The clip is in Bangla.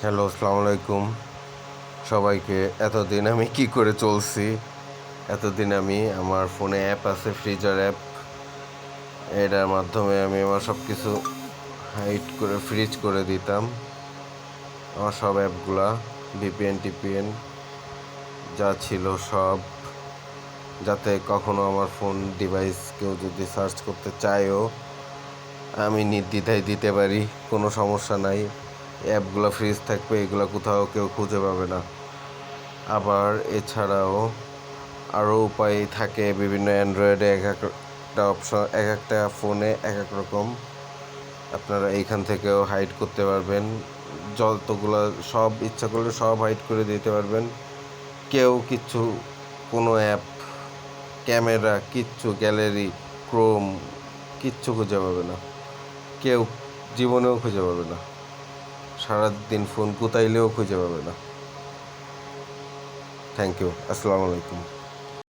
হ্যালো, আসসালামু আলাইকুম সবাইকে। এতদিন আমি কি করে চলছি, এতদিন আমি আমার ফোনে অ্যাপ আছে, ফ্রিজার অ্যাপ। এটার মাধ্যমে আমি আমার সব কিছু হাইড করে ফ্রিজ করে দিতাম, আমার সব অ্যাপগুলা, ভিপিএন টিপিএন যা ছিল সব, যাতে কখনো আমার ফোন ডিভাইস কেউ যদি সার্চ করতে চায়ও আমি নির্দ্বিধায় দিতে পারি, কোনো সমস্যা নাই। অ্যাপগুলো ফ্রিজ থাকবে, এগুলো কোথাও কেউ খুঁজে পাবে না। আবার এছাড়াও আরও উপায় থাকে, বিভিন্ন অ্যান্ড্রয়েডে এক একটা অপশন, এক একটা ফোনে এক এক রকম। আপনারা এইখান থেকেও হাইড করতে পারবেন, যতগুলো সব ইচ্ছা করলে সব হাইড করে দিতে পারবেন। কেউ কিচ্ছু, কোনো অ্যাপ, ক্যামেরা, কিচ্ছু, গ্যালারি, ক্রোম, কিচ্ছু খুঁজে পাবে না, কেউ জীবনেও খুঁজে পাবে না, সারাদিন ফোন কুতাইলেও খুঁজে পাবে না। থ্যাংক ইউ, আসসালামু আলাইকুম।